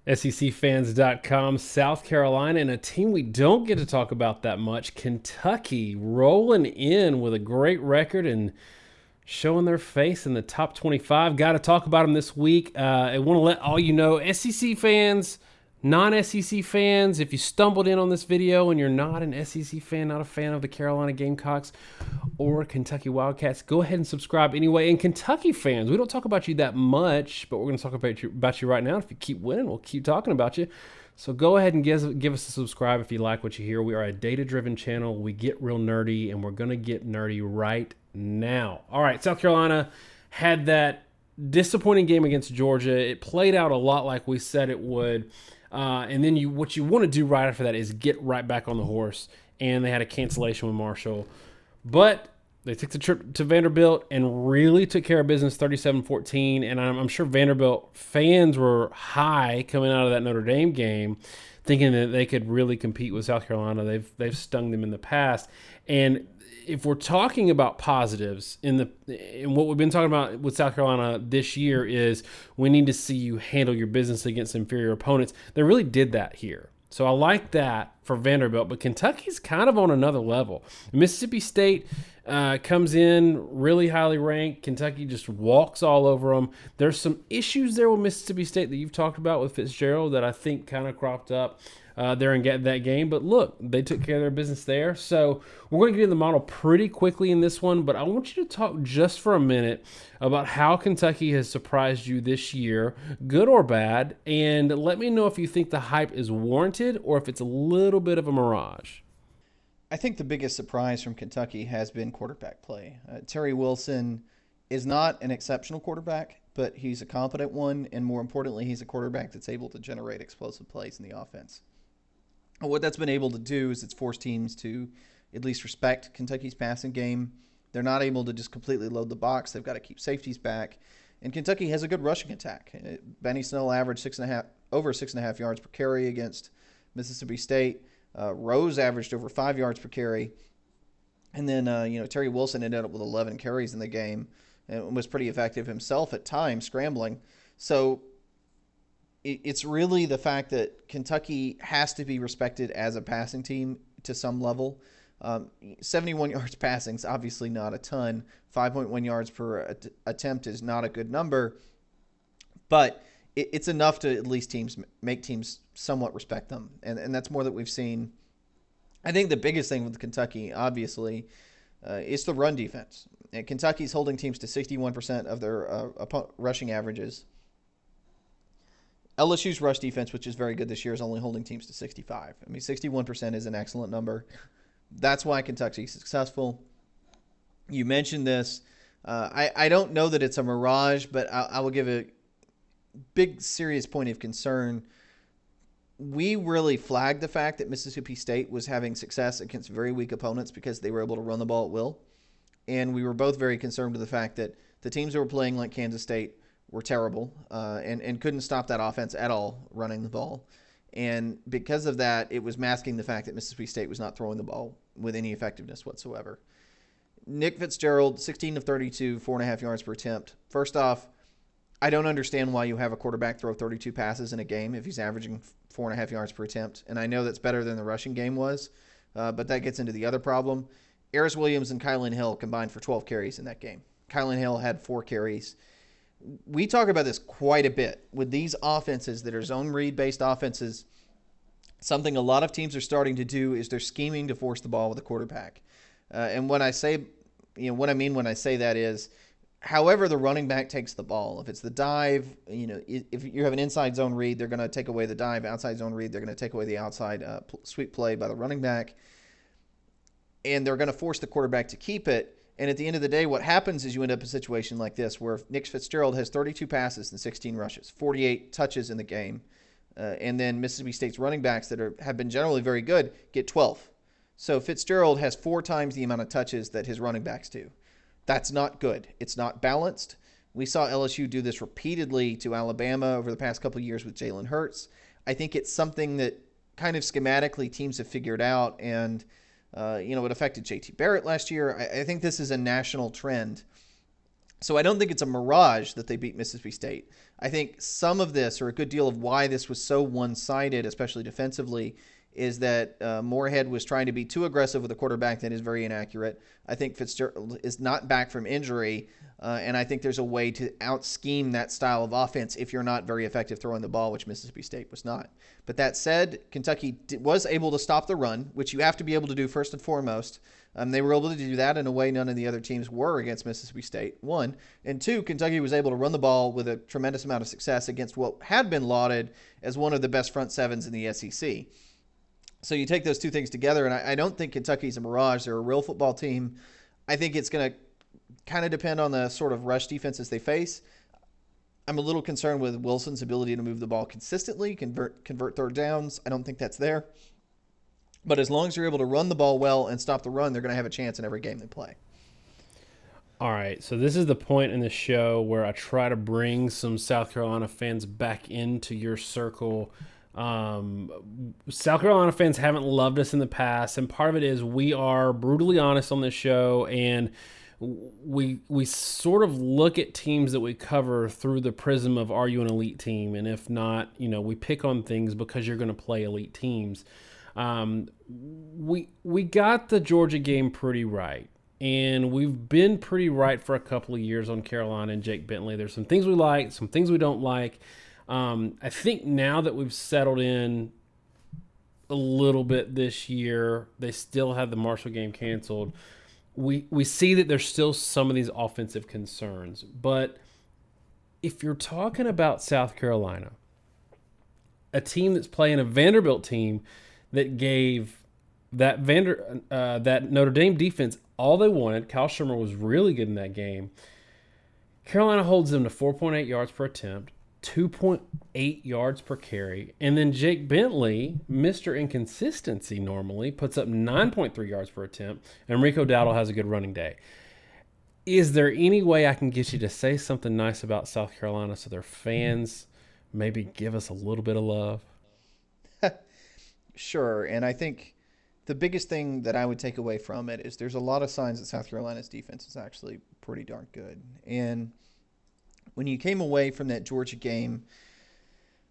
SECfans.com, South Carolina, and a team we don't get to talk about that much, Kentucky, rolling in with a great record and showing their face in the top 25. Got to talk about them this week. I want to let all you know, SEC fans, non-SEC fans, if you stumbled in on this video and you're not an SEC fan, not a fan of the Carolina Gamecocks or Kentucky Wildcats, go ahead and subscribe anyway. And Kentucky fans, we don't talk about you that much, but we're going to talk about you right now. If you keep winning, we'll keep talking about you. So go ahead and give us a subscribe if you like what you hear. We are a data-driven channel. We get real nerdy, and we're going to get nerdy right now. All right, South Carolina had that disappointing game against Georgia. It played out a lot like we said it would. And then what you want to do right after that is get right back on the horse. And they had a cancellation with Marshall. But they took the trip to Vanderbilt and really took care of business 37-14. And I'm sure Vanderbilt fans were high coming out of that Notre Dame game, thinking that they could really compete with South Carolina. They've stung them in the past. And if we're talking about positives in what we've been talking about with South Carolina this year is we need to see you handle your business against inferior opponents. They really did that here. So I like that for Vanderbilt, but Kentucky's kind of on another level. Mississippi State comes in really highly ranked. Kentucky just walks all over them. There's some issues there with Mississippi State that you've talked about with Fitzgerald that I think kind of cropped up there and get that game. But look, they took care of their business there. So we're going to get in the model pretty quickly in this one, but I want you to talk just for a minute about how Kentucky has surprised you this year, good or bad, and let me know if you think the hype is warranted or if it's a little bit of a mirage. I think the biggest surprise from Kentucky has been quarterback play. Terry Wilson is not an exceptional quarterback, but he's a competent one, and more importantly, he's a quarterback that's able to generate explosive plays in the offense. What that's been able to do is it's forced teams to at least respect Kentucky's passing game. They're not able to just completely load the box. They've got to keep safeties back. And Kentucky has a good rushing attack. Benny Snell averaged over 6.5 yards per carry against Mississippi State. Rose averaged over 5 yards per carry. And then, Terry Wilson ended up with 11 carries in the game and was pretty effective himself at times, scrambling. So it's really the fact that Kentucky has to be respected as a passing team to some level. 71 yards passing is obviously not a ton. 5.1 yards per attempt is not a good number. But it's enough to at least make teams somewhat respect them. And that's more that we've seen. I think the biggest thing with Kentucky, obviously, is the run defense. And Kentucky's holding teams to 61% of their rushing averages. LSU's rush defense, which is very good this year, is only holding teams to 65. I mean, 61% is an excellent number. That's why Kentucky's successful. You mentioned this. I don't know that it's a mirage, but I will give a big, serious point of concern. We really flagged the fact that Mississippi State was having success against very weak opponents because they were able to run the ball at will. And we were both very concerned with the fact that the teams that were playing like Kansas State were terrible and couldn't stop that offense at all running the ball. And because of that, it was masking the fact that Mississippi State was not throwing the ball with any effectiveness whatsoever. Nick Fitzgerald, 16 of 32, 4.5 yards per attempt. First off, I don't understand why you have a quarterback throw 32 passes in a game if he's averaging 4.5 yards per attempt. And I know that's better than the rushing game was, but that gets into the other problem. Aris Williams and Kylan Hill combined for 12 carries in that game. Kylan Hill had 4 carries. We talk about this quite a bit with these offenses that are zone read-based offenses. Something a lot of teams are starting to do is they're scheming to force the ball with a quarterback. And when I say, what I mean when I say that is, however the running back takes the ball, if it's the dive, if you have an inside zone read, they're going to take away the dive. Outside zone read, they're going to take away the outside sweep play by the running back. And they're going to force the quarterback to keep it. And at the end of the day, what happens is you end up in a situation like this where Nick Fitzgerald has 32 passes and 16 rushes, 48 touches in the game. And then Mississippi State's running backs that have been generally very good get 12. So Fitzgerald has 4 times the amount of touches that his running backs do. That's not good. It's not balanced. We saw LSU do this repeatedly to Alabama over the past couple of years with Jalen Hurts. I think it's something that kind of schematically teams have figured out, and it affected JT Barrett last year. I think this is a national trend. So I don't think it's a mirage that they beat Mississippi State. I think some of this, or a good deal of why this was so one-sided, especially defensively, is that Moorhead was trying to be too aggressive with a quarterback that is very inaccurate. I think Fitzgerald is not back from injury, and I think there's a way to out-scheme that style of offense if you're not very effective throwing the ball, which Mississippi State was not. But that said, Kentucky was able to stop the run, which you have to be able to do first and foremost. They were able to do that in a way none of the other teams were against Mississippi State, one. And two, Kentucky was able to run the ball with a tremendous amount of success against what had been lauded as one of the best front sevens in the SEC. So you take those two things together, and I don't think Kentucky's a mirage. They're a real football team. I think it's going to kind of depend on the sort of rush defenses they face. I'm a little concerned with Wilson's ability to move the ball consistently, convert third downs. I don't think that's there. But as long as you're able to run the ball well and stop the run, they're going to have a chance in every game they play. All right, so this is the point in the show where I try to bring some South Carolina fans back into your circle. South Carolina fans haven't loved us in the past, and part of it is we are brutally honest on this show, and we sort of look at teams that we cover through the prism of, are you an elite team? And if not, we pick on things because you're going to play elite teams. We got the Georgia game pretty right, and we've been pretty right for a couple of years on Carolina and Jake Bentley. There's some things we like, some things we don't like. I think now that we've settled in a little bit this year, they still have the Marshall game canceled. We see that there's still some of these offensive concerns. But if you're talking about South Carolina, a team that's playing a Vanderbilt team that gave that Notre Dame defense all they wanted, Kyle Shermer was really good in that game. Carolina holds them to 4.8 yards per attempt, 2.8 yards per carry. And then Jake Bentley, Mr. Inconsistency normally, puts up 9.3 yards per attempt. And Rico Dowdle has a good running day. Is there any way I can get you to say something nice about South Carolina so their fans maybe give us a little bit of love? Sure. And I think the biggest thing that I would take away from it is there's a lot of signs that South Carolina's defense is actually pretty darn good. And when you came away from that Georgia game,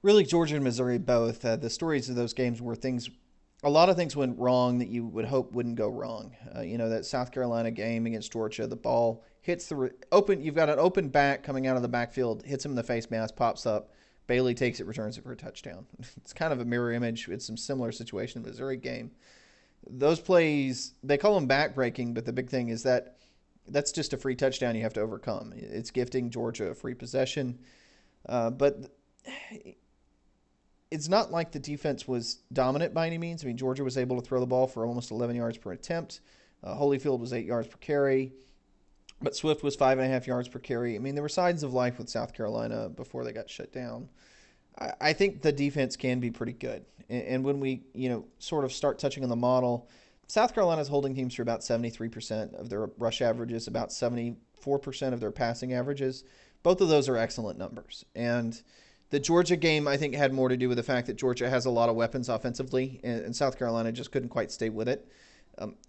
really Georgia and Missouri both, the stories of those games were a lot of things went wrong that you would hope wouldn't go wrong. That South Carolina game against Georgia, the ball hits the open, you've got an open back coming out of the backfield, hits him in the face mask, pops up, Bailey takes it, returns it for a touchdown. It's kind of a mirror image. It's some similar situation in the Missouri game. Those plays, they call them back-breaking, but the big thing is that's just a free touchdown you have to overcome. It's gifting Georgia a free possession. But it's not like the defense was dominant by any means. I mean, Georgia was able to throw the ball for almost 11 yards per attempt. Holyfield was 8 yards per carry. But Swift was 5.5 yards per carry. I mean, there were signs of life with South Carolina before they got shut down. I think the defense can be pretty good. And when we, sort of start touching on the model, South Carolina's holding teams for about 73% of their rush averages, about 74% of their passing averages. Both of those are excellent numbers. And the Georgia game, I think, had more to do with the fact that Georgia has a lot of weapons offensively, and South Carolina just couldn't quite stay with it.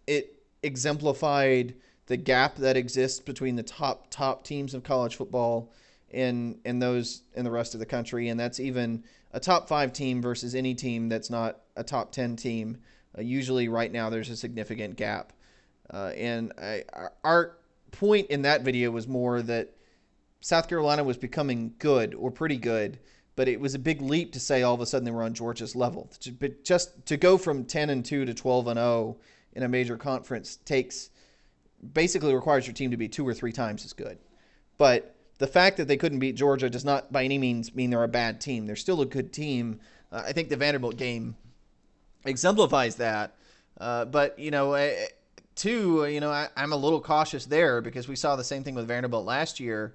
It exemplified the gap that exists between the top teams of college football and those in the rest of the country, and that's even a top 5 team versus any team that's not a top 10 team. Usually right now there's a significant gap. Our point in that video was more that South Carolina was becoming good or pretty good, but it was a big leap to say all of a sudden they were on Georgia's level. But just to go from 10-2 to 12-0 in a major conference basically requires your team to be 2 or 3 times as good. But the fact that they couldn't beat Georgia does not by any means mean they're a bad team. They're still a good team. I think the Vanderbilt game exemplifies that. But I'm a little cautious there because we saw the same thing with Vanderbilt last year.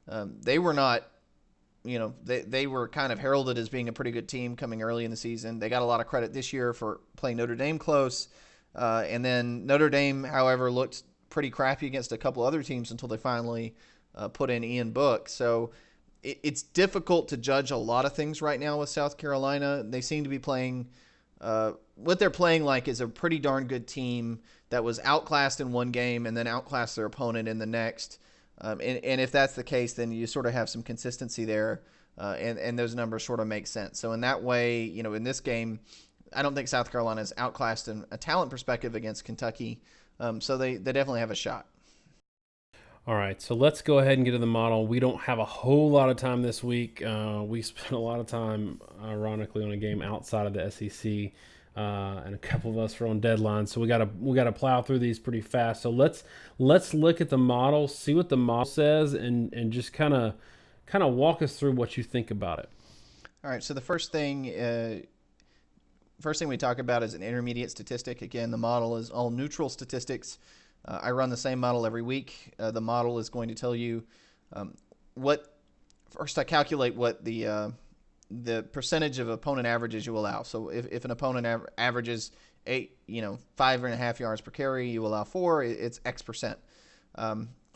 They were not, they were kind of heralded as being a pretty good team coming early in the season. They got a lot of credit this year for playing Notre Dame close. And then Notre Dame, however, looked pretty crappy against a couple other teams until they finally put in Ian Book. So it's difficult to judge a lot of things right now with South Carolina. They seem to be playing what they're playing like is a pretty darn good team that was outclassed in one game and then outclassed their opponent in the next. And if that's the case, then you sort of have some consistency there, and those numbers sort of make sense. So in that way, in this game, I don't think South Carolina is outclassed in a talent perspective against Kentucky. So they definitely have a shot. All right, so let's go ahead and get to the model. We don't have a whole lot of time this week. We spent a lot of time, ironically, on a game outside of the SEC, and a couple of us were on deadline, so we gotta plow through these pretty fast. So let's look at the model, see what the model says, and just kind of walk us through what you think about it. All right. So the first thing we talk about is an intermediate statistic. Again, the model is all neutral statistics. I run the same model every week. The model is going to tell you first I calculate what the percentage of opponent averages you allow. So if an opponent averages 5.5 yards per carry, you allow 4, it's X percent.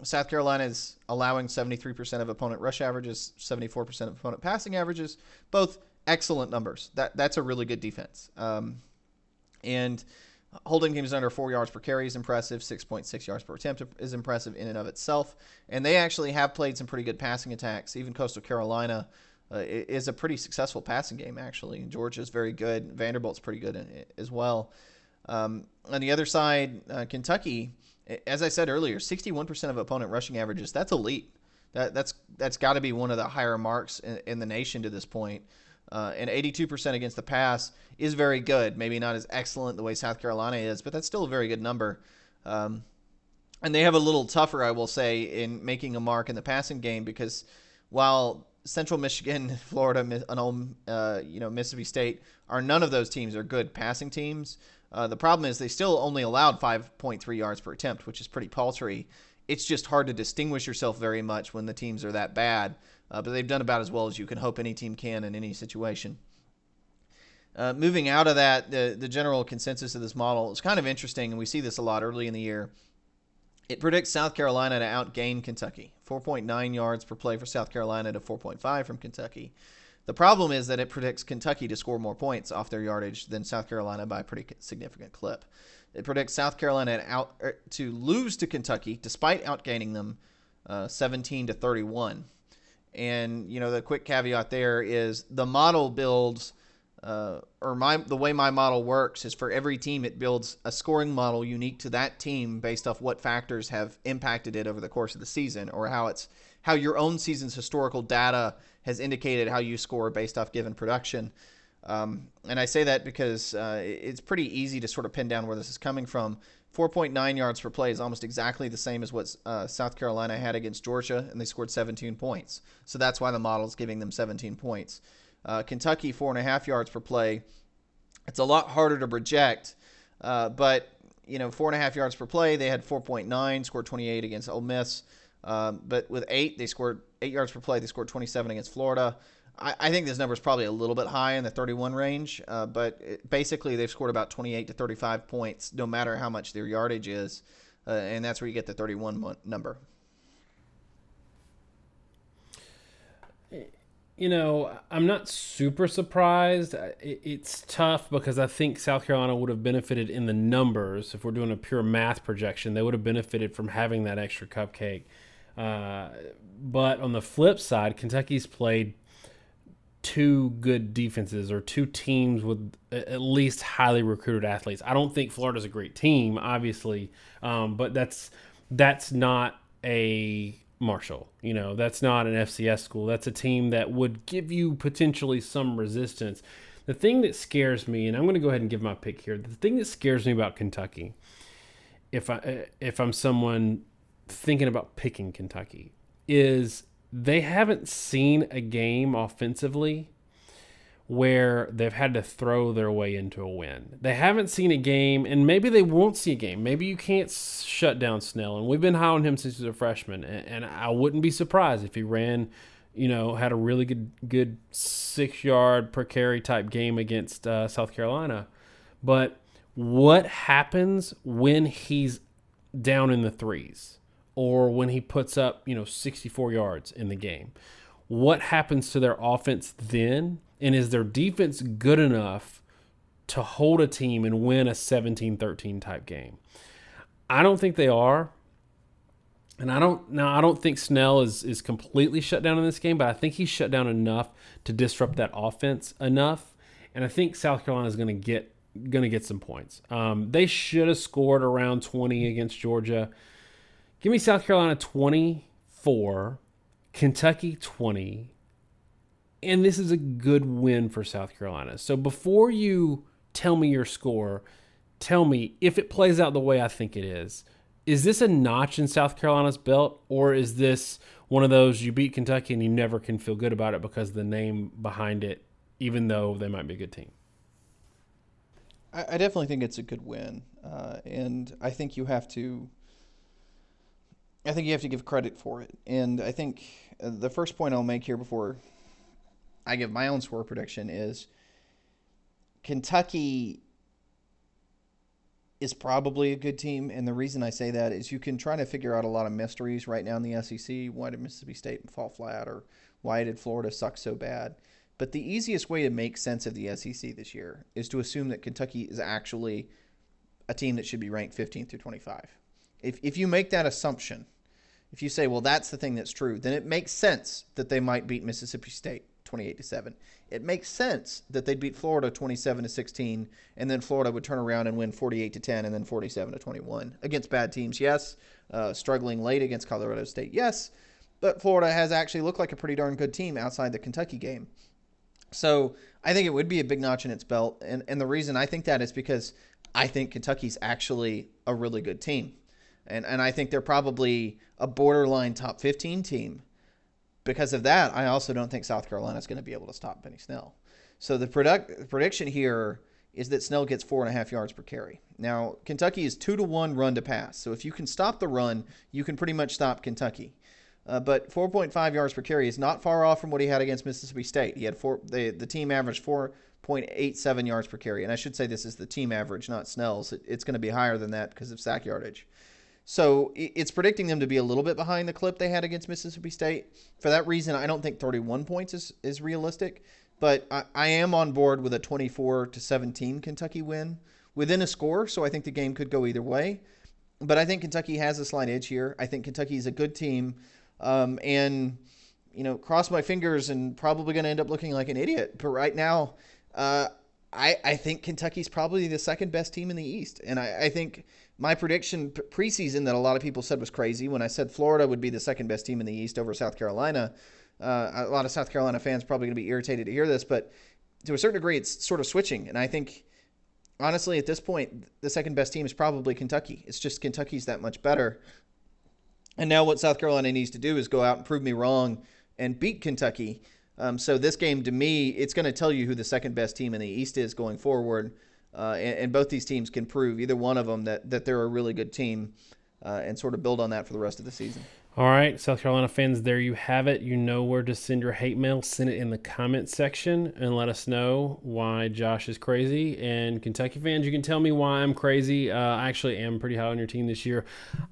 South Carolina is allowing 73% of opponent rush averages, 74% of opponent passing averages, both excellent numbers. That's a really good defense. And holding teams under 4 yards per carry is impressive. 6.6 yards per attempt is impressive in and of itself. And they actually have played some pretty good passing attacks. Even Coastal Carolina is a pretty successful passing game, actually. Georgia's very good. Vanderbilt's pretty good as well. On the other side, Kentucky, as I said earlier, 61% of opponent rushing averages. That's elite. That's got to be one of the higher marks in the nation to this point. And 82% against the pass is very good. Maybe not as excellent the way South Carolina is, but that's still a very good number. And they have a little tougher, I will say, in making a mark in the passing game, because while Central Michigan, Florida, Mississippi State none of those teams are good passing teams. The problem is they still only allowed 5.3 yards per attempt, which is pretty paltry. It's just hard to distinguish yourself very much when the teams are that bad. But they've done about as well as you can hope any team can in any situation. Moving out of that, the general consensus of this model is kind of interesting, and we see this a lot early in the year. It predicts South Carolina to outgain Kentucky, 4.9 yards per play for South Carolina to 4.5 from Kentucky. The problem is that it predicts Kentucky to score more points off their yardage than South Carolina by a pretty significant clip. It predicts South Carolina to lose to Kentucky despite outgaining them 17-31. And the quick caveat there is the model builds, the way my model works is for every team it builds a scoring model unique to that team based off what factors have impacted it over the course of the season, or how your own season's historical data has indicated how you score based off given production. And I say that because it's pretty easy to sort of pin down where this is coming from. 4.9 yards per play is almost exactly the same as what South Carolina had against Georgia, and they scored 17 points. So that's why the model's giving them 17 points. Kentucky, 4.5 yards per play. It's a lot harder to project, but 4.5 yards per play, they had 4.9, scored 28 against Ole Miss. But with 8 yards per play, they scored 27 against Florida. I think this number is probably a little bit high in the 31 range, but basically they've scored about 28 to 35 points, no matter how much their yardage is, and that's where you get the 31 number. I'm not super surprised. It's tough because I think South Carolina would have benefited in the numbers. If we're doing a pure math projection, they would have benefited from having that extra cupcake. But on the flip side, Kentucky's played two good defenses, or two teams with at least highly recruited athletes. I don't think Florida's a great team, obviously, but that's not a Marshall. That's not an FCS school. That's a team that would give you potentially some resistance. The thing that scares me, and I'm going to go ahead and give my pick here, the thing that scares me about Kentucky, if I'm someone thinking about picking Kentucky, is they haven't seen a game offensively where they've had to throw their way into a win. They haven't seen a game, and maybe they won't see a game. Maybe you can't shut down Snell, and we've been high on him since he was a freshman, and I wouldn't be surprised if he ran, had a really good 6 yard per carry type game against South Carolina. But what happens when he's down in the threes? Or when he puts up, 64 yards in the game? What happens to their offense then? And is their defense good enough to hold a team and win a 17-13 type game? I don't think they are. And I don't think Snell is completely shut down in this game, but I think he's shut down enough to disrupt that offense enough. And I think South Carolina is going to get some points. They should have scored around 20 against Georgia. Give me South Carolina 24, Kentucky 20, and this is a good win for South Carolina. So before you tell me your score, tell me if it plays out the way I think it is. Is this a notch in South Carolina's belt, or is this one of those you beat Kentucky and you never can feel good about it because of the name behind it, even though they might be a good team? I definitely think it's a good win, and I think you have to. I think you have to give credit for it, and I think the first point I'll make here before I give my own score prediction is Kentucky is probably a good team, and the reason I say that is you can try to figure out a lot of mysteries right now in the SEC. Why did Mississippi State fall flat, or why did Florida suck so bad? But the easiest way to make sense of the SEC this year is to assume that Kentucky is actually a team that should be ranked 15th through 25. If you make that assumption, if you say, well, that's the thing that's true, then it makes sense that they might beat Mississippi State 28-7. It makes sense that they'd beat Florida 27-16, and then Florida would turn around and win 48-10 and then 47-21 against bad teams. Yes, struggling late against Colorado State. Yes, but Florida has actually looked like a pretty darn good team outside the Kentucky game. So I think it would be a big notch in its belt, and the reason I think that is because I think Kentucky's actually a really good team, and I think they're probably a borderline top 15 team. Because of that, I also don't think South Carolina is going to be able to stop Benny Snell. So the prediction here is that Snell gets 4.5 yards per carry. Now, Kentucky is 2-1 run to pass. So if you can stop the run, you can pretty much stop Kentucky. But 4.5 yards per carry is not far off from what he had against Mississippi State. He had the team averaged 4.87 yards per carry. And I should say this is the team average, not Snell's. It's going to be higher than that because of sack yardage. So it's predicting them to be a little bit behind the clip they had against Mississippi State. For that reason, I don't think 31 points is realistic. But I am on board with a 24-17 Kentucky win within a score. So I think the game could go either way. But I think Kentucky has a slight edge here. I think Kentucky is a good team. And, cross my fingers and probably going to end up looking like an idiot. But right now, I think Kentucky's probably the second best team in the East. And I think my prediction preseason that a lot of people said was crazy when I said Florida would be the second best team in the East over South Carolina. A lot of South Carolina fans probably going to be irritated to hear this, but to a certain degree, it's sort of switching. And I think, honestly, at this point, the second best team is probably Kentucky. It's just Kentucky's that much better. And now what South Carolina needs to do is go out and prove me wrong and beat Kentucky. So this game, to me, it's going to tell you who the second best team in the East is going forward. And both these teams can prove, either one of them, that they're a really good team and sort of build on that for the rest of the season. All right, South Carolina fans, there you have it. You know where to send your hate mail. Send it in the comment section and let us know why Josh is crazy. And Kentucky fans, you can tell me why I'm crazy. I actually am pretty high on your team this year.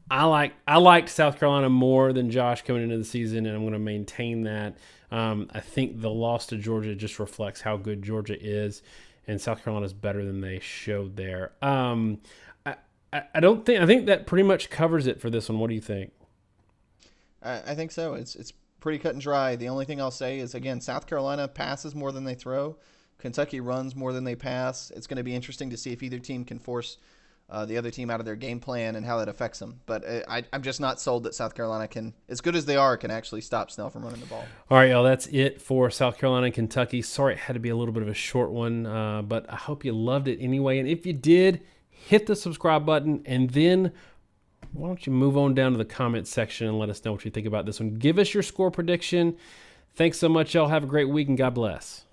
I liked South Carolina more than Josh coming into the season, and I'm going to maintain that. I think the loss to Georgia just reflects how good Georgia is, and South Carolina is better than they showed there. I think that pretty much covers it for this one. What do you think? I think so. It's pretty cut and dry. The only thing I'll say is, again, South Carolina passes more than they throw. Kentucky runs more than they pass. It's going to be interesting to see if either team can force the other team out of their game plan and how that affects them. But I'm just not sold that South Carolina can, as good as they are, can actually stop Snell from running the ball. All right, y'all, that's it for South Carolina and Kentucky. Sorry it had to be a little bit of a short one, but I hope you loved it anyway. And if you did, hit the subscribe button, and then why don't you move on down to the comment section and let us know what you think about this one. Give us your score prediction. Thanks so much, y'all. Have a great week, and God bless.